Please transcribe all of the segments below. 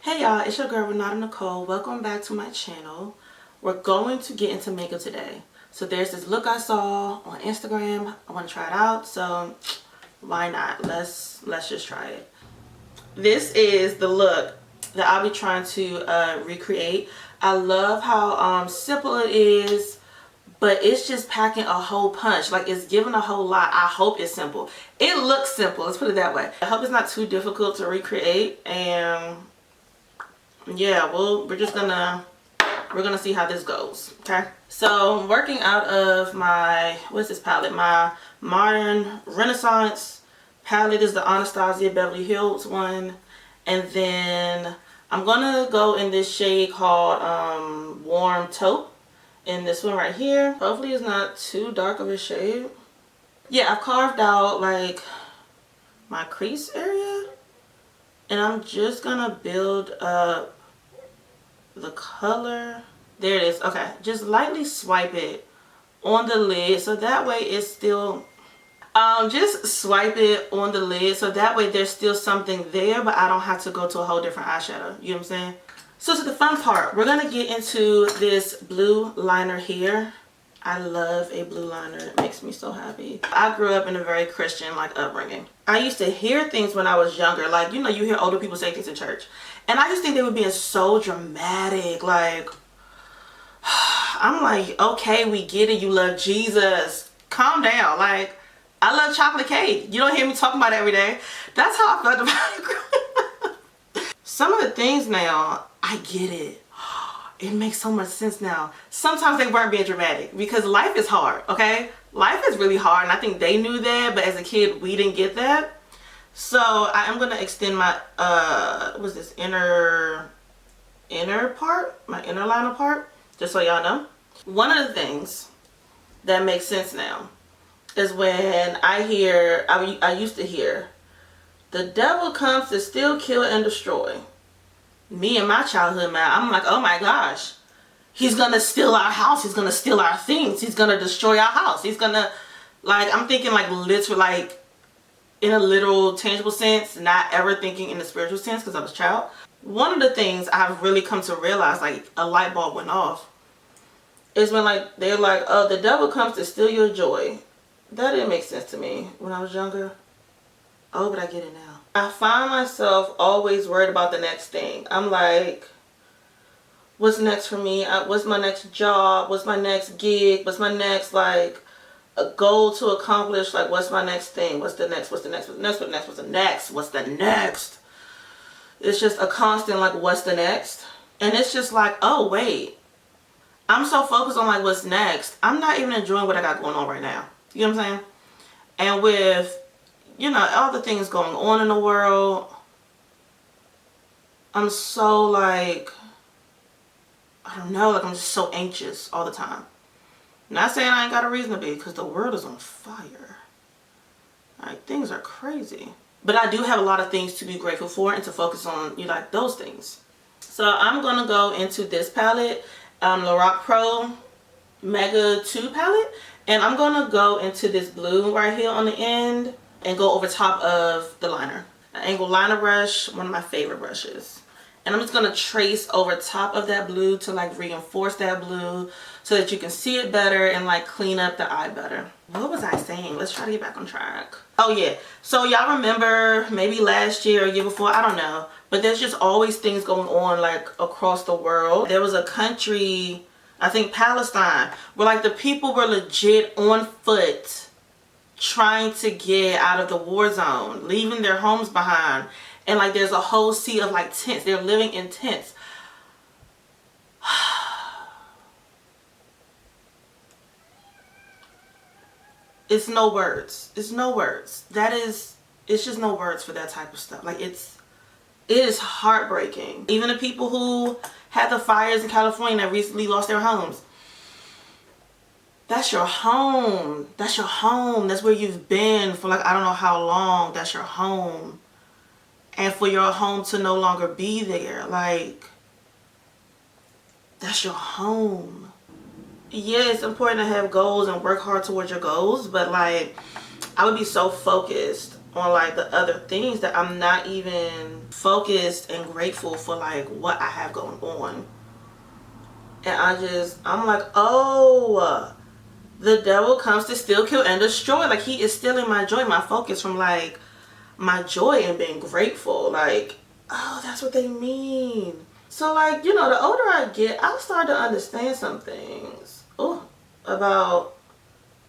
Hey y'all, it's your girl Renata Nicole. Welcome back to my channel. We're going to get into makeup today. So there's this look I saw on Instagram. I want to try it out, so why not? Let's just try it. This is the look that I'll be trying to recreate. I love how simple it is, but it's just packing a whole punch. Like, it's giving a whole lot. I hope it's simple. It looks simple, let's put it that way. I hope it's not too difficult to recreate, and yeah, well, we're gonna see how this goes. Okay, so I'm working out of my, what's this palette? My Modern Renaissance palette is the Anastasia Beverly Hills one, and then I'm gonna go in this shade called Warm Taupe in this one right here. Hopefully it's not too dark of a shade. Yeah, I've carved out like my crease area, and I'm just gonna build up the color. There it is. Okay, just lightly swipe it on the lid so that way it's still just swipe it on the lid so that way there's still something there, but I don't have to go to a whole different eyeshadow. You know what I'm saying? So to the fun part, we're gonna get into this blue liner here. I love a blue liner. It makes me so happy. I grew up in a very Christian like upbringing. I used to hear things when I was younger, like, you know, you hear older people say things in church, and I just think they were being so dramatic. Like, I'm like, okay, we get it, you love Jesus, calm down. Like, I love chocolate cake. You don't hear me talking about it every day. That's how I felt about it. Some of the things now, I get it. It makes so much sense now. Sometimes they weren't being dramatic because life is hard, okay? Life is really hard, and I think they knew that, but as a kid, we didn't get that. So I am gonna extend my, what's this, inner part, my inner liner part, just so y'all know. One of the things that makes sense now is when I hear, I used to hear, the devil comes to steal, kill, and destroy. Me in my childhood, man, I'm like, oh my gosh, he's gonna steal our house, he's gonna steal our things, he's gonna destroy our house, he's gonna, like, I'm thinking like literal, like in a literal tangible sense, not ever thinking in the spiritual sense because I was a child. One of the things I've really come to realize, like a light bulb went off, is when like they're like, oh, the devil comes to steal your joy. That didn't make sense to me when I was younger. Oh, but I get it now. I find myself always worried about the next thing. I'm like, what's next for me? What's my next job? What's my next gig? What's my next, like, a goal to accomplish? Like, what's my next thing? What's the next? What's the next? What's the next? What's the next? What's the next? What's the next? It's just a constant, like, what's the next? And it's just like, oh, wait. I'm so focused on, like, what's next. I'm not even enjoying what I got going on right now. You know what I'm saying? And with, you know, all the things going on in the world, I'm so like, I don't know, like I'm just so anxious all the time. Not saying I ain't got a reason to be, because the world is on fire. Like, things are crazy. But I do have a lot of things to be grateful for and to focus on, you know, like those things. So I'm going to go into this palette, Lorac Pro Mega 2 palette. And I'm going to go into this blue right here on the end and go over top of the liner. An angled liner brush, one of my favorite brushes. And I'm just going to trace over top of that blue to like reinforce that blue so that you can see it better and like clean up the eye better. What was I saying? Let's try to get back on track. Oh yeah, so y'all remember maybe last year or year before, I don't know, but there's just always things going on like across the world. There was a country, I think Palestine, where like the people were legit on foot trying to get out of the war zone, leaving their homes behind. And like there's a whole sea of like tents. They're living in tents. It's no words. It's no words. It's just no words for that type of stuff. Like it is heartbreaking. Even the people who had the fires in California that recently lost their homes. That's your home. That's your home. That's where you've been for like I don't know how long. That's your home. And for your home to no longer be there, like, that's your home. Yeah, it's important to have goals and work hard towards your goals, but like, I would be so focused on like the other things that I'm not even focused and grateful for like what I have going on. And I'm like, oh, the devil comes to steal, kill, and destroy. Like, he is stealing my joy, my focus from like my joy and being grateful. Like, oh, that's what they mean. So like, you know, the older I get, I'll start to understand some things about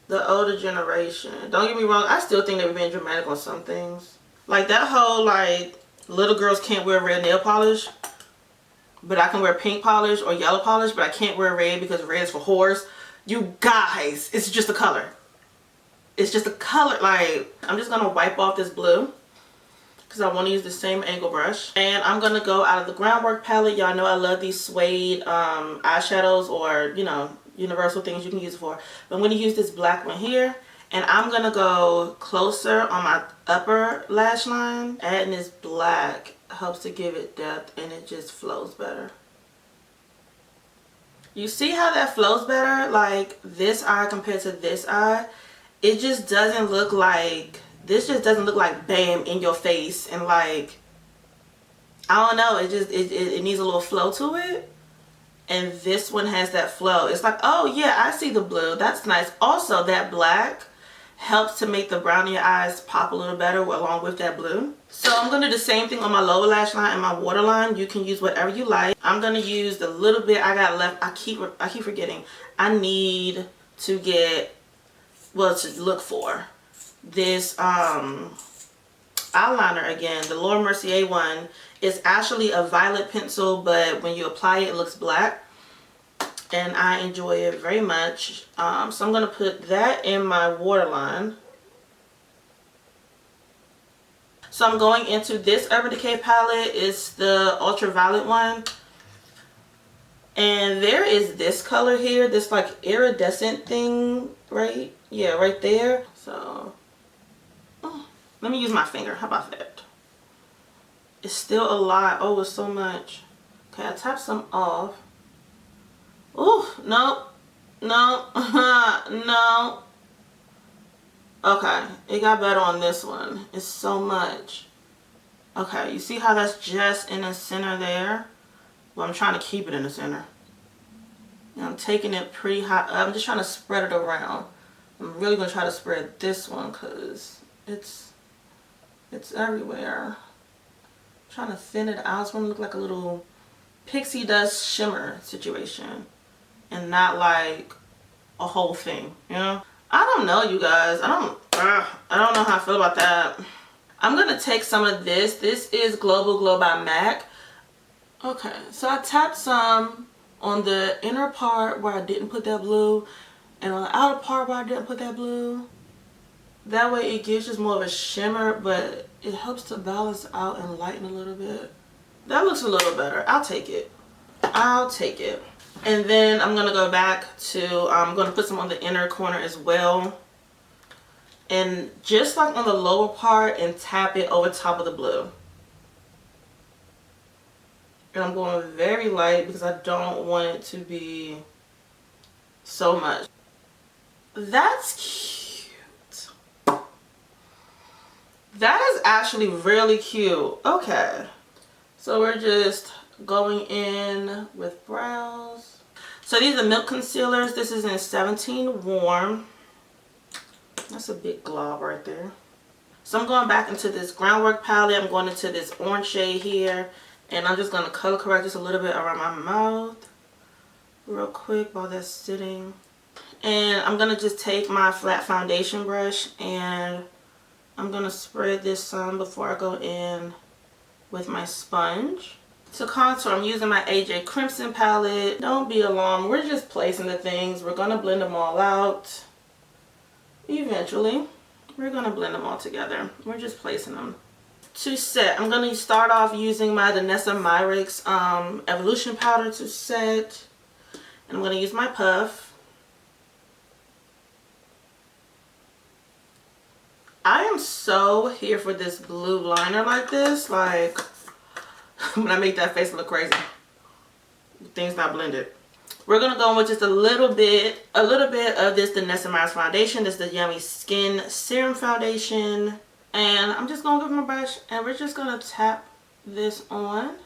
the older generation. Don't get me wrong, I still think they were being dramatic on some things. Like that whole like little girls can't wear red nail polish, but I can wear pink polish or yellow polish, but I can't wear red because red is for whores. You guys, it's just a color. It's just a color. Like, I'm just gonna wipe off this blue because I want to use the same angle brush. And I'm gonna go out of the Groundwork palette. Y'all know I love these suede eyeshadows, or, you know, universal things you can use it for. But I'm gonna use this black one here. And I'm gonna go closer on my upper lash line. Adding this black helps to give it depth, and it just flows better. You see how that flows better? Like this eye compared to this eye, it just doesn't look like, this just doesn't look like bam in your face, and like, I don't know, it needs a little flow to it. And this one has that flow. It's like, oh yeah, I see the blue, that's nice. Also, that black helps to make the brown in your eyes pop a little better along with that blue. So I'm going to do the same thing on my lower lash line and my waterline. You can use whatever you like. I'm going to use the little bit I got left. I keep forgetting. I need to get, well, to look for this eyeliner again. The Laura Mercier one is actually a violet pencil, but when you apply it, it looks black. And I enjoy it very much. So I'm going to put that in my waterline. So I'm going into this Urban Decay palette. It's the ultraviolet one. And there is this color here. This like iridescent thing, right? Yeah, right there. So, let me use my finger. How about that? It's still a lot. Oh, it's so much. Okay, I tap some off. Oh, no, no, no. Okay, it got better on this one. It's so much. Okay, you see how that's just in the center there? Well, I'm trying to keep it in the center. And I'm taking it pretty high. I'm just trying to spread it around. I'm really going to try to spread this one because it's everywhere. I'm trying to thin it out. It's going to look like a little pixie dust shimmer situation. And not like a whole thing, you know? I don't know, you guys. I don't know how I feel about that. I'm gonna take some of this. This is Global Glow by MAC. Okay, so I tapped some on the inner part where I didn't put that blue, and on the outer part where I didn't put that blue. That way it gives just more of a shimmer, but it helps to balance out and lighten a little bit. That looks a little better. I'll take it. I'll take it. And then I'm going to go back to, I'm going to put some on the inner corner as well. And just like on the lower part, and tap it over top of the blue. And I'm going very light because I don't want it to be so much. That's cute. That is actually really cute. Okay. So we're just going in with brows. So these are Milk concealers. This is in 17 Warm. That's a big glob right there. So I'm going back into this Groundwork palette. I'm going into this orange shade here. And I'm just going to color correct just a little bit around my mouth. Real quick while that's sitting. And I'm going to just take my flat foundation brush. And I'm going to spread this some before I go in with my sponge. To contour, I'm using my AJ Crimson palette. Don't be alarmed. We're just placing the things. We're going to blend them all out. Eventually, we're going to blend them all together. We're just placing them. To set, I'm going to start off using my Danessa Myricks Evolution Powder to set. And I'm going to use my puff. I am so here for this blue liner like this. Like, when I make that face look crazy. Things not blended. We're going to go in with just a little bit of this Danessa Myricks foundation. This is the Yummy Skin Serum Foundation. And I'm just going to give my brush and we're just going to tap this on.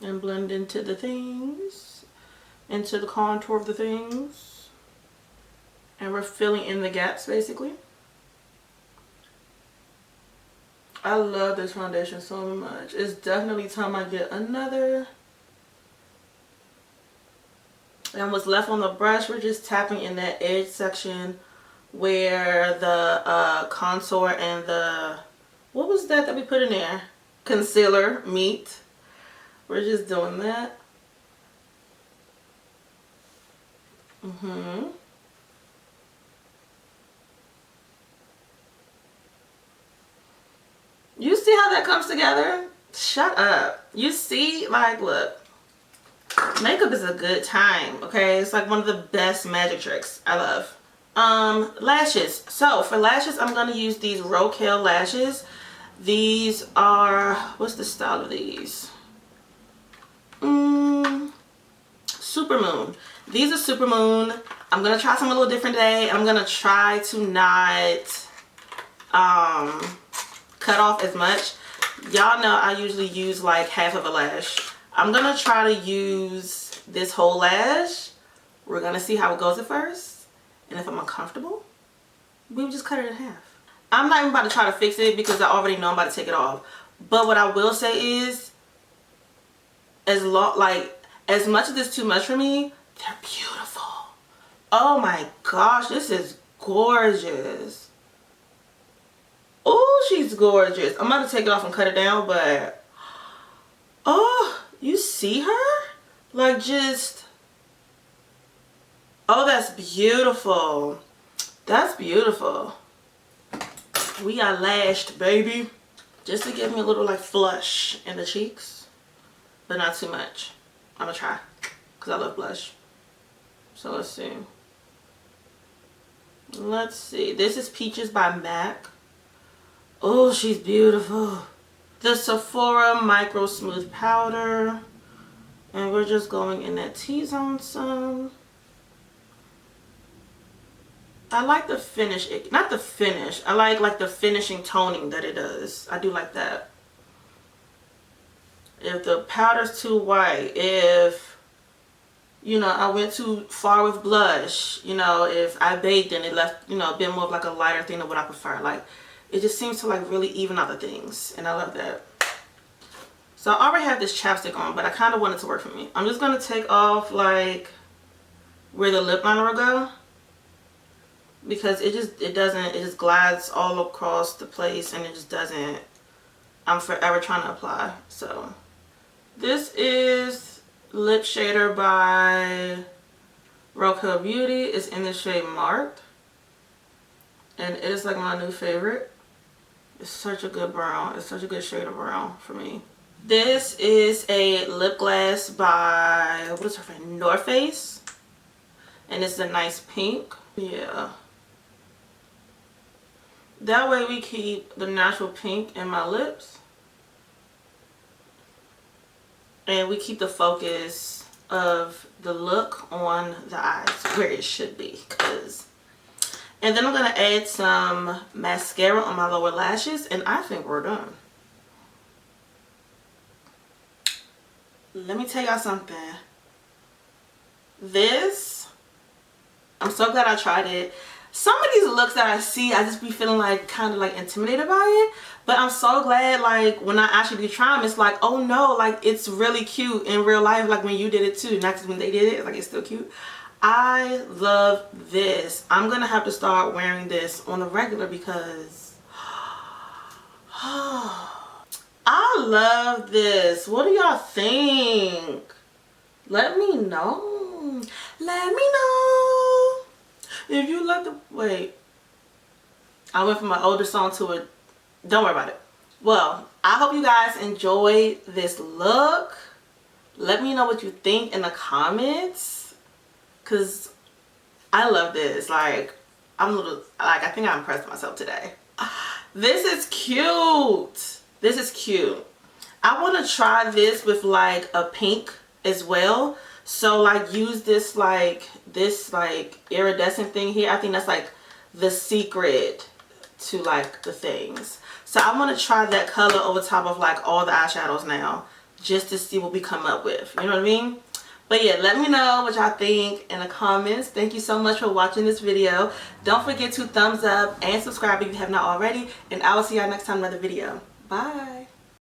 And blend into the things, into the contour of the things. And we're filling in the gaps basically. I love this foundation so much. It's definitely time I get another. And what's left on the brush, we're just tapping in that edge section where the contour and the, what was that we put in there? Concealer meet. We're just doing that. You see how that comes together? Shut up. You see, like, look. Makeup is a good time, okay? It's like one of the best magic tricks. I love. Lashes. So for lashes, I'm gonna use these Rocaille lashes. These are, what's the style of these? Supermoon. These are Supermoon. I'm gonna try some a little different today. I'm gonna try to not cut off as much. Y'all know I usually use like half of a lash. I'm gonna try to use this whole lash. We're gonna see how it goes at first, and if I'm uncomfortable, we would just cut it in half. I'm not even about to try to fix it because I already know I'm about to take it off. But what I will say is, as much as it's too much for me, they're beautiful. Oh my gosh, this is gorgeous. Oh, she's gorgeous. I'm about to take it off and cut it down, but oh, you see her? Like, just, oh, that's beautiful. That's beautiful. We are lashed, baby. Just to give me a little like flush in the cheeks, but not too much. I'm gonna try because I love blush. So let's see. Let's see. This is Peaches by MAC. Oh, she's beautiful. The Sephora Micro Smooth Powder. And we're just going in that T-zone some. I like the finish. Not the finish. I like the finishing toning that it does. I do like that. If the powder's too white, if, you know, I went too far with blush, you know, if I baked and it left, you know, a bit more of like a lighter thing than what I prefer. Like, it just seems to like really even out the things, and I love that. So I already have this chapstick on, but I kind of want it to work for me. I'm just going to take off like where the lip liner will go, because it just glides all across the place, and it just doesn't, I'm forever trying to apply. So this is Lip Shader by Rocaille Beauty. It's in the shade Marked, and it is like my new favorite. It's such a good brown. It's such a good shade of brown for me. This is a lip gloss by, what is her name? North Face. And it's a nice pink. Yeah. That way we keep the natural pink in my lips. And we keep the focus of the look on the eyes where it should be. And then I'm going to add some mascara on my lower lashes, and I think we're done. Let me tell y'all something. This, I'm so glad I tried it. Some of these looks that I see, I just be feeling like kind of like intimidated by it. But I'm so glad, like, when I actually do try them, it's like, oh no, like, it's really cute in real life, like when you did it too. Not just when they did it, like, it's still cute. I love this. I'm gonna have to start wearing this on the regular because I love this. What do y'all think? Let me know. Let me know if you like the, wait, I went from my older song to a, don't worry about it. Well, I hope you guys enjoyed this look. Let me know what you think in the comments, because I love this. Like, I'm a little, like, I think I impressed myself today. This is cute. This is cute. I want to try this with like a pink as well. So like use this like iridescent thing here. I think that's like the secret to like the things. So I'm going to try that color over top of like all the eyeshadows now, just to see what we come up with. You know what I mean? But yeah, let me know what y'all think in the comments. Thank you so much for watching this video. Don't forget to thumbs up and subscribe if you have not already. And I will see y'all next time in another video. Bye.